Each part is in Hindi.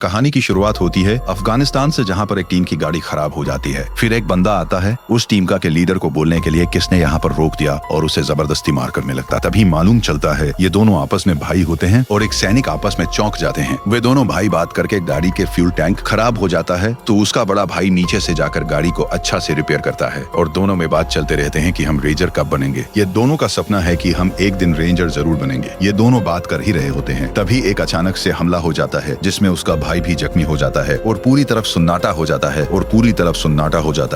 कहानी की शुरुआत होती है अफगानिस्तान से, जहां पर एक टीम की गाड़ी खराब हो जाती है। फिर एक बंदा आता है उस टीम का के लीडर को बोलने के लिए किसने यहाँ पर रोक दिया और उसे जबरदस्ती मार करने लगता। तभी मालूम चलता है ये दोनों आपस में भाई होते हैं और एक सैनिक आपस में चौंक जाते हैं। वे दोनों भाई बात करके गाड़ी के फ्यूल टैंक खराब हो जाता है तो उसका बड़ा भाई नीचे से जाकर गाड़ी को अच्छा से रिपेयर करता है और दोनों में बात चलते रहते हैं कि हम रेंजर कब बनेंगे। ये दोनों का सपना है कि हम एक दिन रेंजर जरूर बनेंगे। ये दोनों बात कर ही रहे होते हैं, तभी एक अचानक से हमला हो जाता है जिसमें उसका भाई भी जख्मी हो जाता है और पूरी तरफ सन्नाटा हो जाता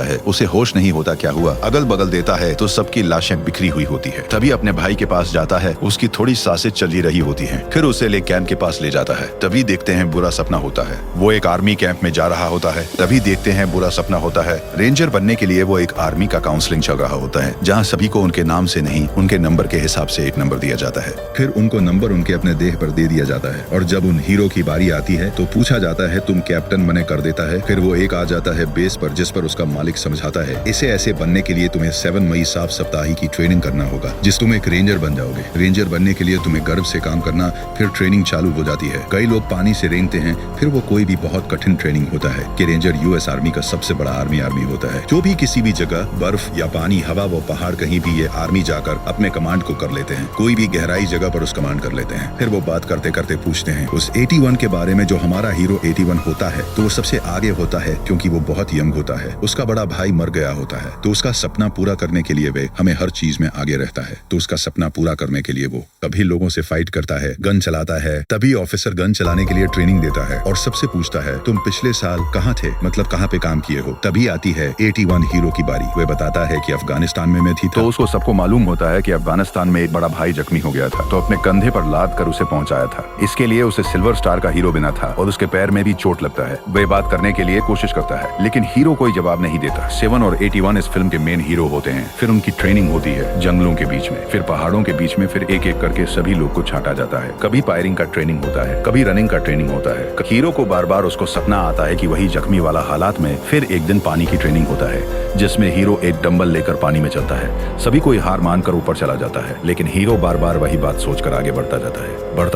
है। उसे होश नहीं होता क्या हुआ, अगल बगल देता है तो सबकी लाशें बिखरी हुई होती है। तभी अपने भाई के पास जाता है, उसकी थोड़ी सांसें चली रही होती हैं। फिर उसे ले कैंप के पास ले जाता है। तभी देखते हैं बुरा सपना होता है। वो एक आर्मी कैंप में जा रहा होता है। तभी देखते हैं बुरा सपना होता है। रेंजर बनने के लिए वो एक आर्मी का काउंसलिंग चल रहा होता है, जहाँ सभी को उनके नाम से नहीं उनके नंबर के हिसाब से एक नंबर दिया जाता है। फिर उनको नंबर उनके अपने देह पर दे दिया जाता है और जब उन हीरो की बारी आती है तो पूछा जाता है तुम कैप्टन बने, कर देता है। फिर वो एक आ जाता है बेस पर जिस पर उसका मालिक समझाता है इसे ऐसे बनने के लिए तुम्हें 7 मई साफ सप्ताही की ट्रेनिंग करना होगा, जिस तुम एक रेंजर बन जाओगे। रेंजर बनने के लिए तुम्हें गर्व से काम करना। फिर ट्रेनिंग चालू हो जाती है। कई लोग पानी से रेंगते हैं। फिर वो कोई भी बहुत कठिन ट्रेनिंग होता है कि रेंजर यूएस आर्मी का सबसे बड़ा आर्मी होता है। जो भी किसी भी जगह बर्फ या पानी, हवा व पहाड़, कहीं भी ये आर्मी जाकर अपने कमांड को कर लेते हैं। कोई भी गहराई जगह पर उस कमांड कर लेते हैं। फिर वो बात करते करते पूछते हैं उस 81 के बारे में। जो हमारा हीरो 81 होता है तो वो सबसे आगे होता है क्योंकि वो बहुत यंग होता है। उसका बड़ा भाई मर गया होता है तो उसका सपना पूरा करने के लिए वे हमें हर चीज में आगे रहता है। तो उसका सपना पूरा करने के लिए वो कभी लोगों से फाइट करता है, गन चलाता है। तभी ऑफिसर गन चलाने के लिए ट्रेनिंग देता है और सबसे पूछता है तुम पिछले साल कहाँ थे, मतलब कहाँ पे काम किए हो। तभी आती है 81 हीरो की बारी। वे बताता है कि अफगानिस्तान में मैं थी। तो उसको सबको मालूम होता है कि अफगानिस्तान में एक बड़ा भाई जख्मी हो गया था तो अपने कंधे पर लाद कर उसे पहुंचाया था। इसके लिए उसे सिल्वर स्टार का हीरो बना था और उसके पैर में भी चोट लगता है। वे बात करने के लिए कोशिश करता है लेकिन हीरो कोई जवाब नहीं देता। 7 और 81 इस फिल्म के मेन हीरो होते हैं। फिर उनकी ट्रेनिंग होती है जंगलों के बीच में, फिर पहाड़ों के बीच में। फिर एक एक करके सभी लोग को छांटा जाता है। कभी फायरिंग का ट्रेनिंग होता है, कभी रनिंग का ट्रेनिंग होता है। हीरो को बार बार उसको सपना आता है कि वही जख्मी वाला हालात में। फिर एक दिन पानी की ट्रेनिंग होता है जिसमें हीरो एक डंबल लेकर पानी में चलता है। सभी कोई हार मानकर ऊपर चला जाता है लेकिन हीरो बार बार वही बात सोचकर आगे बढ़ता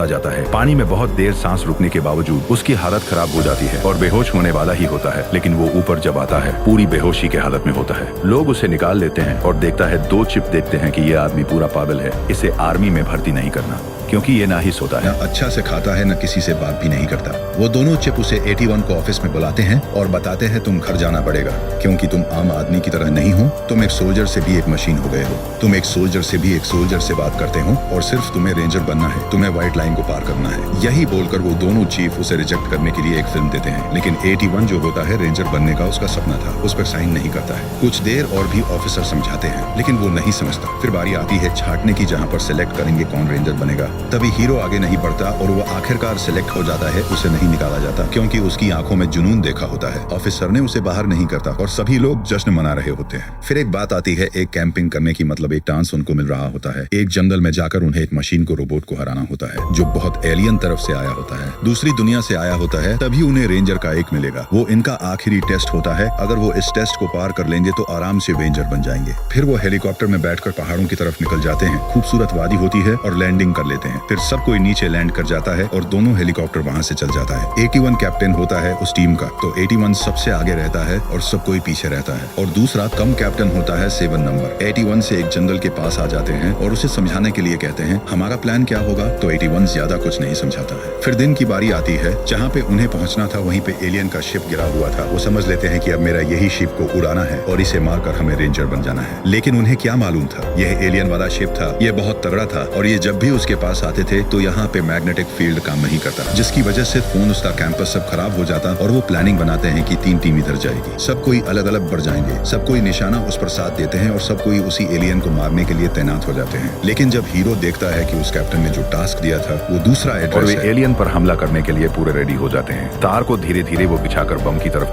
जाता है। पानी में बहुत देर सांस रुकने के बावजूद उसकी हालत खराब हो जाती है और बेहोश होने वाला ही होता है। लेकिन वो ऊपर जब आता है पूरी बेहोशी के हालत में होता है। लोग उसे निकाल लेते हैं और देखता है 2 चिप देखते हैं कि ये आदमी पूरा पागल है, इसे आर्मी में भर्ती नहीं करना क्योंकि ये ना ही सोता है, अच्छा से खाता है, न किसी से बात भी नहीं करता। वो दोनों चिप उसे 81 को ऑफिस में बुलाते हैं और बताते हैं तुम घर जाना पड़ेगा क्योंकि तुम आम आदमी की तरह नहीं हो। तुम एक सोल्जर से भी एक मशीन हो गए हो। तुम एक सोल्जर से भी एक सोल्जर से बात करते हो और सिर्फ तुम्हें रेंजर बनना है। तुम्हें व्हाइट लाइन को पार करना है। यही बोलकर वो दोनों चीफ उसे रिजेक्ट करने के लिए एक फिल्म देते हैं। लेकिन 81 जो होता है रेंजर बनने का उसका सपना था, उस पर साइन नहीं करता है। कुछ देर और भी ऑफिसर समझाते हैं लेकिन वो नहीं समझता। फिर बारी आती है छांटने की, जहाँ पर सिलेक्ट करेंगे कौन रेंजर बनेगा। तभी हीरो आगे नहीं बढ़ता और वो आखिरकार सिलेक्ट हो जाता है। उसे नहीं निकाला जाता क्योंकि उसकी आंखों में जुनून देखा होता है। ऑफिसर ने उसे बाहर नहीं करता और सभी लोग जश्न मना रहे होते हैं। फिर एक बात आती है एक कैंपिंग करने की, मतलब एक डांस उनको मिल रहा होता है। एक जंगल में जाकर उन्हें एक मशीन को, रोबोट को हराना होता है जो बहुत एलियन तरफ से आया होता है, दूसरी दुनिया से आया होता है। तभी उन्हें रेंजर का एक मिलेगा। वो इनका आखिरी टेस्ट होता है। अगर वो इस टेस्ट को पार कर लेंगे तो आराम से रेंजर बन जाएंगे। फिर वो हेलीकॉप्टर में बैठकर पहाड़ों की तरफ निकल जाते हैं। खूबसूरत वादी होती है और लैंडिंग कर लेते हैं। फिर सब कोई नीचे लैंड कर जाता है और दोनों हेलीकॉप्टर वहां से चल जाता है। 81 कैप्टन होता है उस टीम का तो 81 सबसे आगे रहता है और सब कोई पीछे रहता है। और दूसरा कम कैप्टन होता है 7 नंबर। 81 से एक जंगल के पास आ जाते हैं और उसे समझाने के लिए कहते हैं हमारा प्लान क्या होगा। तो 81 ज्यादा कुछ नहीं समझाता है। फिर दिन की बारी आती है जहाँ पे उन्हें पहुँचना था, वहीं पे एलियन का शिप गिरा हुआ था। वो समझ लेते हैं कि अब मेरा यही शिप को उड़ाना है और इसे मारकर हमें रेंजर बन जाना है। लेकिन उन्हें क्या मालूम था यह एलियन वाला शिप था। ये बहुत तगड़ा था और ये जब भी उसके पास आते थे तो यहाँ पे मैग्नेटिक फील्ड काम नहीं करता, जिसकी वजह से फोन, उसका कैंपस सब खराब हो जाता। और वो प्लानिंग बनाते हैं कि 3 टीम इधर जाएगी, सब कोई अलग अलग बढ़ जाएंगे, सब कोई निशाना उस पर साथ देते हैं और सब कोई उसी एलियन को मारने के लिए तैनात हो जाते हैं। लेकिन जब हीरो देखता है कि उस कैप्टन ने जो टास्क दिया था वो दूसरा एड्रेस है और वे एलियन पर हमला करने के लिए पूरे रेडी हो जाते हैं। तार को धीरे धीरे वो बिछाकर बम की तरफ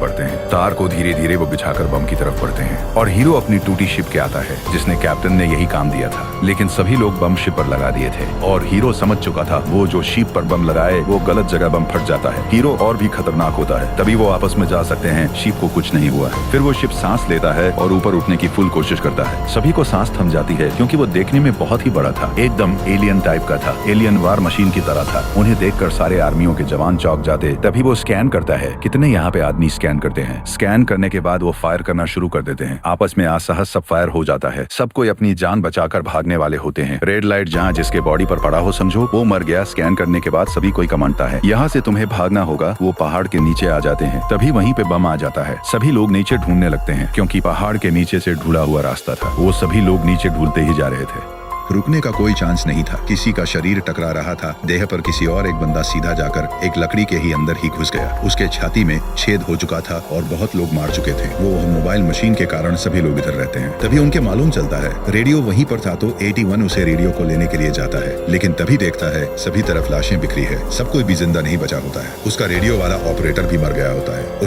बढ़ते हैं और हीरो अपनी टूटी शिप के आता है जिसने कैप्टन ने यही काम दिया था। लेकिन सभी लोग बम शिप पर लगा दिए थे और हीरो समझ चुका था वो जो शीप पर बम लगाए वो गलत जगह बम फट जाता है। हीरो और भी खतरनाक होता है, तभी वो आपस में जा सकते हैं, शीप को कुछ नहीं हुआ है। फिर वो शिप सांस लेता है और ऊपर उठने की फुल कोशिश करता है। सभी को सांस थम जाती है क्योंकि वो देखने में बहुत ही बड़ा था, एकदम एलियन टाइप का था, एलियन वार मशीन की तरह था। उन्हें देखकर सारे आर्मियों के जवान चौंक जाते। तभी वो स्कैन करता है, कितने यहाँ पे आदमी स्कैन करते हैं। स्कैन करने के बाद वो फायर करना शुरू कर देते हैं। आपस में असहज सब फायर हो जाता है। सब कोई अपनी जान बचाकर भागने वाले होते हैं। रेड लाइट जहाँ जिसके बॉडी पर पड़ा हो समझो वो मर गया। स्कैन करने के बाद सभी कोई कमांडता है यहाँ से तुम्हें भागना होगा। वो पहाड़ के नीचे आ जाते हैं, तभी वहीं पे बम आ जाता है। सभी लोग नीचे ढूंढने लगते हैं क्योंकि पहाड़ के नीचे से ढूला हुआ रास्ता था। वो सभी लोग नीचे ढूंढते ही जा रहे थे। रुकने का कोई चांस नहीं था। किसी का शरीर टकरा रहा था देह पर, किसी और एक बंदा सीधा जाकर एक लकड़ी के ही अंदर ही घुस गया। उसके छाती में छेद हो चुका था और बहुत लोग मार चुके थे। वो मोबाइल मशीन के कारण सभी लोग इधर रहते हैं। तभी उनके मालूम चलता है रेडियो वहीं पर था, तो 81 उसे रेडियो को लेने के लिए जाता है, लेकिन तभी देखता है सभी तरफ लाशें बिखरी है। सब कोई भी जिंदा नहीं बचा होता है। उसका रेडियो वाला ऑपरेटर भी मर गया होता है।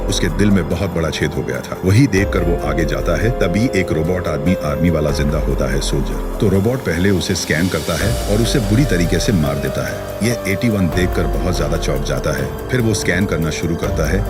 उसके दिल में बहुत बड़ा छेद हो गया था। वही देखकर वो आगे जाता है, तभी एक रोबोट आदमी आर्मी वाला जिंदा होता है, सोल्जर। तो रोबोट पहले उसे स्कैन करता है और उसे बुरी तरीके से मार देता है। ये 81 देखकर बहुत ज्यादा चौंक जाता है। फिर वो स्कैन करना शुरू करता है,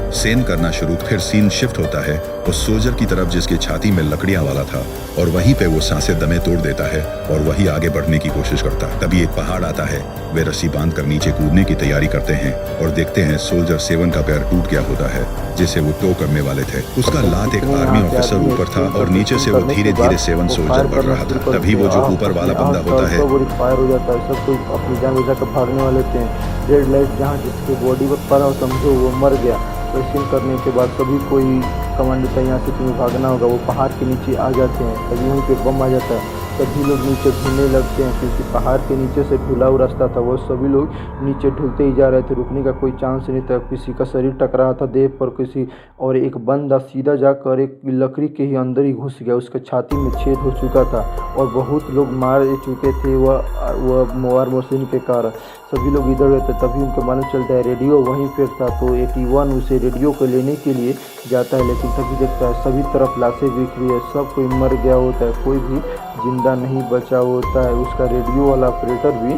फिर सीन शिफ्ट होता है उस सोल्जर की तरफ जिसके छाती में लकड़ियां वाला था, और वहीं पे वो सांसें दमे तोड़ देता है और वही आगे बढ़ने की कोशिश करता है। तभी एक पहाड़ आता है। वे रस्सी बांधकर नीचे कूदने की तैयारी करते हैं और देखते हैं सोल्जर 7 का पैर टूट गया होता है जिसे वो टो करने वाले थे। उसका लात एक आर्मी ऑफिसर ऊपर था और नीचे से वो धीरे धीरे 7 सोल्जर बढ़ रहा था। तभी वो जो ऊपर वाला बंदा होता है फायर हो जाता है। सब कोई अपनी जान बचाकर भागने वाले थे। रेड लाइट जहाँ जिसके बॉडी पर पड़ा हो समझो वो मर गया। रेस्क्यू करने के बाद सभी कोई कमांड था यहाँ से तुम्हें भागना होगा। वो पहाड़ के नीचे आ जाते हैं, तभी वहीं पे बम आ जाता है। सभी लोग नीचे ढूंढने लगते हैं क्योंकि पहाड़ के नीचे से ढुला हुआ रास्ता था। वो सभी लोग नीचे ढुलते ही जा रहे थे, रुकने का कोई चांस नहीं था। किसी का शरीर टकरा था देह पर किसी, और एक बंदा सीधा जाकर एक लकड़ी के ही अंदर ही घुस गया। उसके छाती में छेद हो चुका था और बहुत लोग मार चुके थे वह मोबाइल मशीन के कारण। सभी लोग इधर रहते, तभी उनको मालूम चलता है रेडियो वहीं पर था। तो 81 उसे रेडियो को लेने के लिए जाता है, लेकिन तभी देखता है सभी तरफ लाशें बिखरी है। सब कोई मर गया होता है, कोई भी जिंदा नहीं बचा होता है। उसका रेडियो वाला ऑपरेटर भी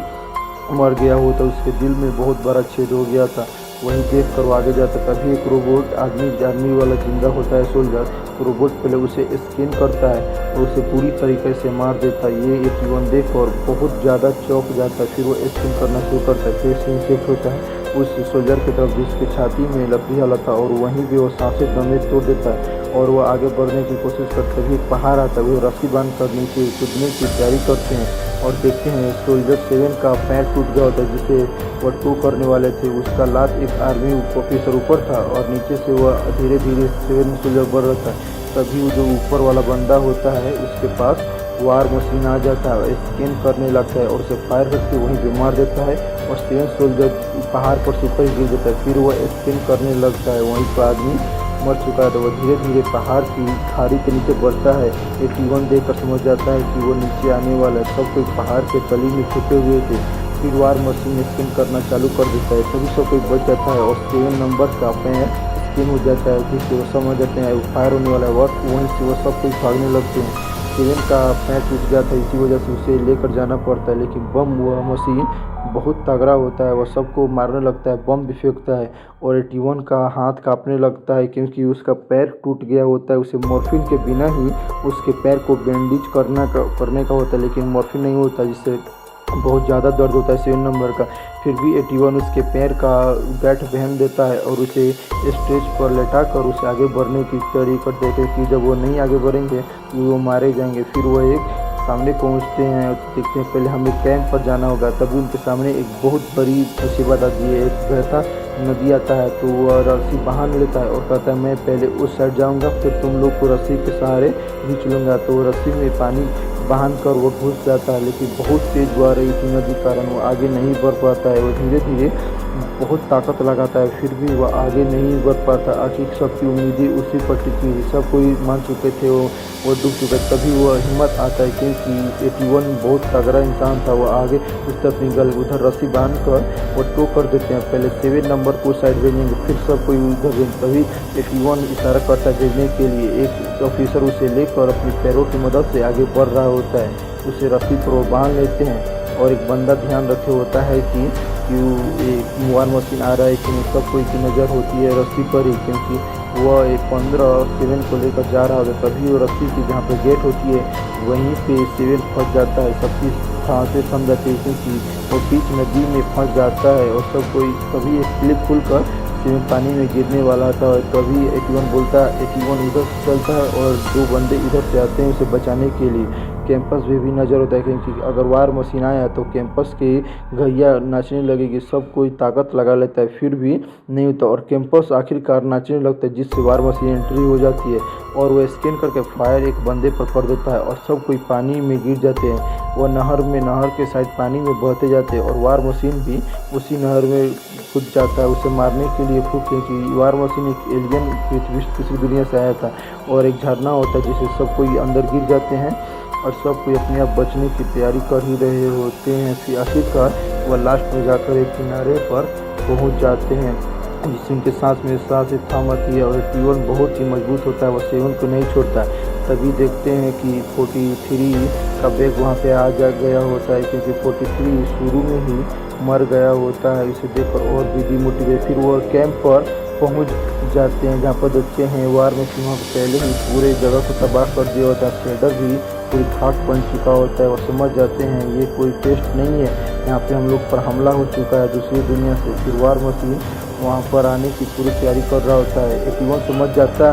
मर गया होता है, उसके दिल में बहुत बड़ा छेद हो गया था। वहीं देख कर वो आगे जाता है, तभी एक रोबोट आर्मी वाला जिंदा होता है सोल्जर। तो रोबोट पहले उसे स्कैन करता है और उसे पूरी तरीके से मार देता है। ये 81 देख और बहुत ज़्यादा चौंक जाता है। फिर वो स्कैन करना शुरू करता है। फिर सीन शिफ्ट होता है उस सोल्जर की तरफ जिसके छाती में लकड़ी वाला था, और वहीं भी वो सांसें दमे तोड़ देता है और वो आगे बढ़ने की कोशिश करते हुए एक पहाड़ आता है। वो रस्सी बांध कर नीचे कूदने की तैयारी करते हैं और देखते हैं सोल्जर 7 का पैर टूट गया होता है जिसे वो टो करने वाले थे। उसका लात एक आर्मी ऑफिसर ऊपर था और नीचे से वह धीरे धीरे 7 सोल्जर बढ़ रहा था। तभी वो जो ऊपर वाला बंदा होता है उसके पास वार मशीन आ जाता है, स्कैन करने लगता है और उसे फायर करके वहीं पे मार देता है और 7 सोल्जर पहाड़ पर से ऊपर गिर जाता है। फिर वह स्कैन करने लगता है, वहीं पर आदमी मर चुका है। तो वह धीरे धीरे पहाड़ की खाड़ी के नीचे बढ़ता है। 81 देखकर समझ जाता है कि वो नीचे आने वाला है। सब कोई पहाड़ के तली में छुपे हुए थे। फिर वार मशीन स्कैन करना चालू कर देता है, तभी सब कोई बच जाता है और 7 नंबर का पैर स्कैन हो जाता है। जिससे वो समझ जाते हैं फायर होने वाला है वक्त, वहीं से वो सब कोई भागने लगते हैं। 7 का पैर टूट गया था, इसी वजह से उसे लेकर जाना पड़ता है, लेकिन बम वह मशीन बहुत तगड़ा होता है। वह सबको मारने लगता है, बम भी फेंकता है और 81 का हाथ कांपने लगता है क्योंकि उसका पैर टूट गया होता है। उसे मॉर्फिन के बिना ही उसके पैर को बैंडेज करने का होता है, लेकिन मॉर्फिन नहीं होता जिससे बहुत ज़्यादा दर्द होता है 7 नंबर का। फिर भी 81 उसके पैर का गांठ पहन देता है और उसे स्टेज पर लेटाकर उसे आगे बढ़ने की तैयारी करते हैं क्योंकि जब वो नहीं आगे बढ़ेंगे तो वो मारे जाएंगे। फिर वो एक सामने पहुंचते हैं, देखते हैं पहले हमें कैंप पर जाना होगा। तभी उनके सामने एक बहुत बड़ी मुसीबत आती है। एक बहता नदी आता है तो वह रस्सी बांध लेता है और कहता है मैं पहले उस साइड जाऊंगा, फिर तुम लोग को रस्सी के सहारे खींच लूँगा। तो रस्सी में पानी बांध कर वो घुस जाता है, लेकिन बहुत तेज बह रही थी नदी कारण वो आगे नहीं बढ़ पाता है। वो धीरे धीरे बहुत ताकत लगाता है, फिर भी वह आगे नहीं बढ़ पाता। आखिर सबकी उम्मीदें उसी पर टिकी हुई, सब कोई मान चुके थे वो डूब चुके। तभी वह हिम्मत आता है क्योंकि 81 बहुत तगड़ा इंसान था। वह आगे उस तरफ निकल उधर रस्सी बांध कर वो टो कर देते हैं। पहले 7 नंबर को साइड भेजेंगे, फिर सब कोई उधर भेज। तभी 81 इशारा करता है भेजने के लिए। एक ऑफिसर उसे लेकर अपनी पैरों की मदद से आगे बढ़ रहा होता है। उसे रस्सी पर वो बांध लेते हैं और एक बंदा ध्यान रखे होता है कि वार मशीन आ रहा है कि नहीं। सब कोई की नज़र होती है रस्सी पर ही, क्योंकि वह एक 15 और 7 को लेकर जा रहा होता है। तभी वो रस्सी की जहाँ पे गेट होती है वहीं पे 7 फंस जाता है। सबकी सांसें थम जाती है क्योंकि वो बीच नदी में फंस जाता है और सब कोई तभी एक क्लिप खुलकर 7 पानी में गिरने वाला था। और तभी 81 बोलता है, 81 उधर से चलता है और 2 बंदे इधर से आते हैं उसे बचाने के लिए। कैंपस में भी नज़र होता है क्योंकि अगर वार मशीन आया तो कैंपस की गैया नाचने लगेगी। सब कोई ताकत लगा लेता है फिर भी नहीं होता और कैंपस आखिरकार नाचने लगता है, जिससे वार मशीन एंट्री हो जाती है और वह स्कैन करके फायर एक बंदे पर कर देता है और सब कोई पानी में गिर जाते हैं। वह नहर के साइड पानी में बहते जाते हैं और वार मशीन भी उसी नहर में कूद जाता है उसे मारने के लिए। क्योंकि वार मशीन एक एलियन पृथ्वी किसी दुनिया से आया था और एक झरना होता है जिससे सब कोई अंदर गिर जाते हैं और सब कोई अपने आप बचने की तैयारी कर ही रहे होते हैं। फिर आखिरकार वह लास्ट में जाकर एक किनारे पर पहुंच जाते हैं जिससे उनके सांस में सांस थम आती है और 81 बहुत ही मजबूत होता है, वह 7 को नहीं छोड़ता है। तभी देखते हैं कि 43 का बैग वहाँ पे आ गया होता है क्योंकि 43 शुरू में ही मर गया होता है। इसे देखकर और भी डिमोटिवेट फिर वो कैंप पर पहुँच जाते हैं जहाँ पर देखते हैं वार मशीन वहाँ पहले ही पूरे जगह को तबाह कर दिया होता है। शेडर भी पूरी खाक बन चुका होता है और समझ जाते हैं ये कोई टेस्ट नहीं है, यहाँ पे हम लोग पर हमला हो चुका है दूसरी दुनिया से। फिर वार मशीन वहाँ पर आने की पूरी तैयारी कर रहा होता है। 81 समझ जाता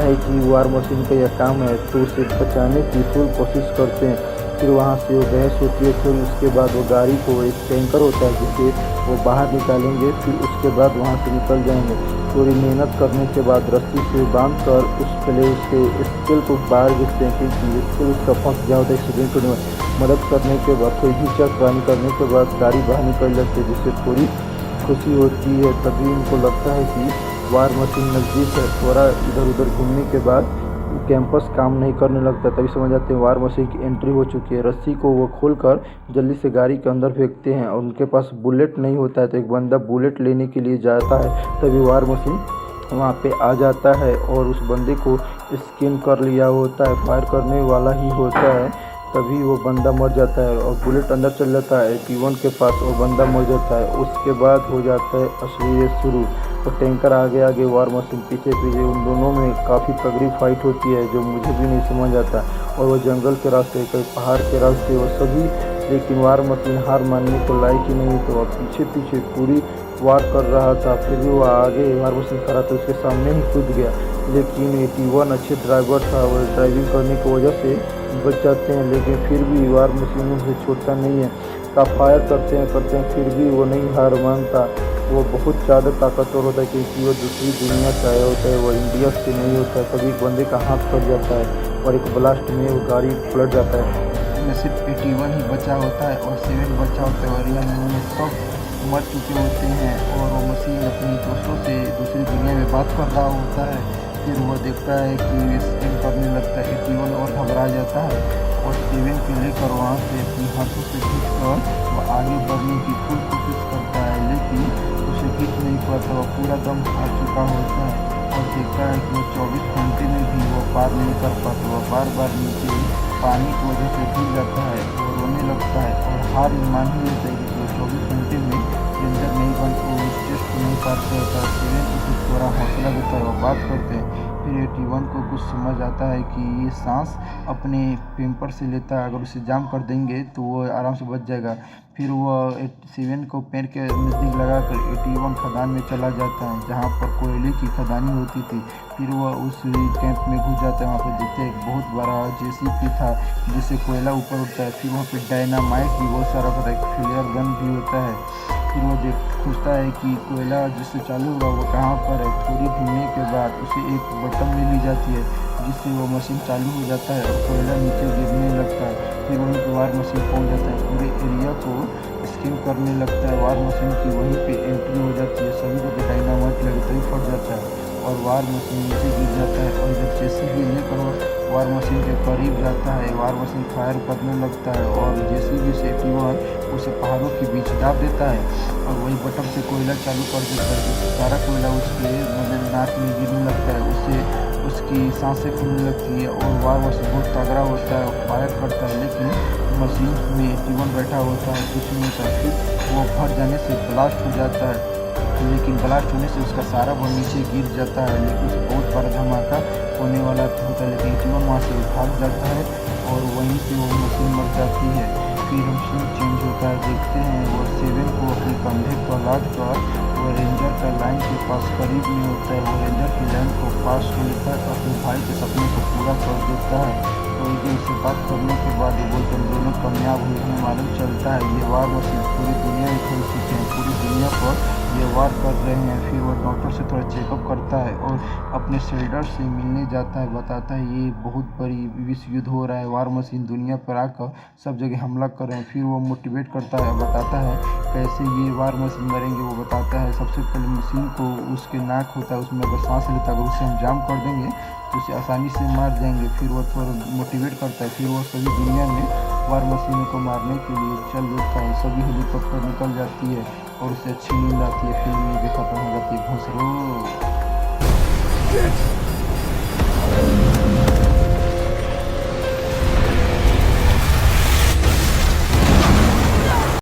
है कि वार मशीन का यह काम है तो उसे बचाने की फुल कोशिश करते हैं। फिर वहाँ से वो बहस होती है। फिर उसके बाद वो गाड़ी को एक टैंकर होता है जिसे वो बाहर निकालेंगे। फिर उसके बाद वहाँ से निकल जाएंगे। थोड़ी मेहनत करने के बाद रस्सी से बांध कर उसके स्केल को बाहर गिरते हैं क्योंकि स्केल उसका फंस गया होता है एक्सीडेंट होने में। मदद करने के बाद कोई हिचक करने के बाद गाड़ी बाहर निकल जाती है जिससे थोड़ी खुशी होती है। तभी उनको लगता है कि वार मशीन नज़दीक है। थोड़ा इधर उधर घूमने के बाद कैंपस काम नहीं करने लगता। तभी समझ जाते हैं वार मशीन की एंट्री हो चुकी है। रस्सी को वो खोलकर जल्दी से गाड़ी के अंदर फेंकते हैं और उनके पास बुलेट नहीं होता है तो एक बंदा बुलेट लेने के लिए जाता है। तभी वार मशीन वहाँ पे आ जाता है और उस बंदे को स्कैन कर लिया होता है, फायर करने वाला ही होता है। तभी वो बंदा मर जाता है और बुलेट अंदर चल जाता है 81 के पास और बंदा मर जाता है। उसके बाद हो जाता है असली शुरू और टैंकर आगे वार मशीन पीछे। उन दोनों में काफ़ी तगड़ी फाइट होती है जो मुझे भी नहीं समझ आता। और वो जंगल के रास्ते कई पहाड़ के रास्ते वो सभी, लेकिन वार मशीन हार मानने को लायक ही नहीं तो वह पीछे पूरी वार कर रहा था। फिर भी वह आगे वार मशीन खड़ा था उसके सामने ही कूद गया। लेकिन 81 अच्छे ड्राइवर था, वो ड्राइविंग करने की वजह से बच जाते हैं। लेकिन फिर भी वार मशीन उसे छोड़ता नहीं है। फायर करते हैं फिर भी वो नहीं हार मानता। वो बहुत ज़्यादा ताकतवर होता है क्योंकि वो दूसरी दुनिया से आया होता है, वो इंडिया से नहीं होता है। कभी एक बंदे का हाथ कट जाता है और एक ब्लास्ट में वो गाड़ी पलट जाता है। में सिर्फ 81 ही बचा होता है और 7 बचा होता है और रियल में सब मर चुके होते हैं और वो मशीन अपनी दोस्तों से दूसरी दुनिया में बात कर रहा होता है। फिर वो देखता है कि स्कैन करने लगता है। 81 और घबरा जाता है और 7 को लेकर वहाँ से अपनी हाथों से खींचकर वो आगे बढ़ने की फुल कोशिश करता है लेकिन उसे खींच नहीं पाता। वो पूरा दम खा चुका होता है और देखता है कि वो 24 घंटे में भी वो पार नहीं कर पाता। वो बार बार नीचे पानी की वजह से गिर जाता है और रोने लगता है और हार मान ही लेता है कि वो 24 घंटे में रेंजर नहीं बन तो टेस्ट नहीं पार करता। 7 उसे थोड़ा हौसला देता है, वो बात करते हैं। फिर 81 को कुछ समझ आता है कि ये सांस अपने पेम्पर से लेता है, अगर उसे जाम कर देंगे तो वो आराम से बच जाएगा। फिर वो 7 को पैर के नज़दीक लगाकर 81 खदान में चला जाता है जहाँ पर कोयले की खदानी होती थी। फिर वह उस कैंप में घुस जाता है। वहाँ पर देखते हैं एक बहुत बड़ा जेसीबी था जिससे कोयला ऊपर उठता है। फिर वहाँ पे डायनामाइट भी बहुत सारा होता है, एक फ्लेयर गन भी होता है। फिर वो पूछता है कि कोयला जिससे चालू हुआ वो कहाँ पर है। थोड़ी ढूंढने के बाद उसे एक बटन में ली जाती है जिससे वो मशीन चालू हो जाता है और कोयला नीचे गिरने लगता है। फिर वहीं पर वार मशीन पहुँच जाता है, पूरे एरिया को स्कैन करने लगता है। वार मशीन की वहीं पे एंट्री हो जाती है। सभी को डायनामाइट लगे तभी फट जाता है और वार मशीन नीचे गिर जाता है। और जब जेसीबी लेकर वार मशीन के करीब जाता है, वार मशीन फायर करने लगता है और जेसीबी से 81 उसे पहाड़ों के बीच दाब देता है और वही बटन से कोयला चालू कर देता है। सारा कोयला उसके नाक में गिरने लगता है। उससे उसकी सांसें फूलने लगती है और वार मशीन बहुत तगड़ा होता है और फायर करता है, लेकिन मशीन में टी1 बैठा होता है, कुछ नहीं होता। फिर वो फट जाने से ब्लास्ट हो जाता है, लेकिन ब्लास्ट होने से उसका सारा बम नीचे गिर जाता है, लेकिन उसे बहुत बड़ा धमाका होने वाला होता है, लेकिन टी1 वहाँ से भाग जाता है और वहीं से वो मशीन मर जाती है। फिर हम सीन चेंज होता है, देखते हैं वो 7 को अपने कंधे पर लाद कर वो रेंजर का लाइन के पास करीब में होता है। वो रेंजर की लाइन को पास कर लेता है, अपने भाई के सपने को पूरा कर देता है। तो एक से बात करने के बाद वो बोलते हैं दोनों कामयाब हुए हैं। मालूम चलता है ये वार मशीन पूरी दुनिया में फैल चुके हैं, पूरी दुनिया पर ये वार कर रहे हैं। फिर वो डॉक्टर से थोड़ा चेकअप करता है और अपने सोल्डर से मिलने जाता है, बताता है ये बहुत बड़ी विश्व युद्ध हो रहा है, वार मशीन दुनिया पर आकर सब जगह हमला कर रहे हैं। फिर वो मोटिवेट करता है, बताता है कैसे ये वार मशीन मरेंगे। वो बताता है सबसे पहले मशीन को उसके नाक होता है, उसमें अगर सांस लेता है, अगर उसे हम जाम कर देंगे तो उसे आसानी से मार देंगे। फिर वो थोड़ा मोटिवेट करता है, फिर वो सभी दुनिया में वार मशीनों को मारने के लिए चल देता है। सभी हेलीकॉप्टर निकल जाती है और उसे अच्छी नींद आती है। फिल्म में भी खत्म हो जाती है। घुसरो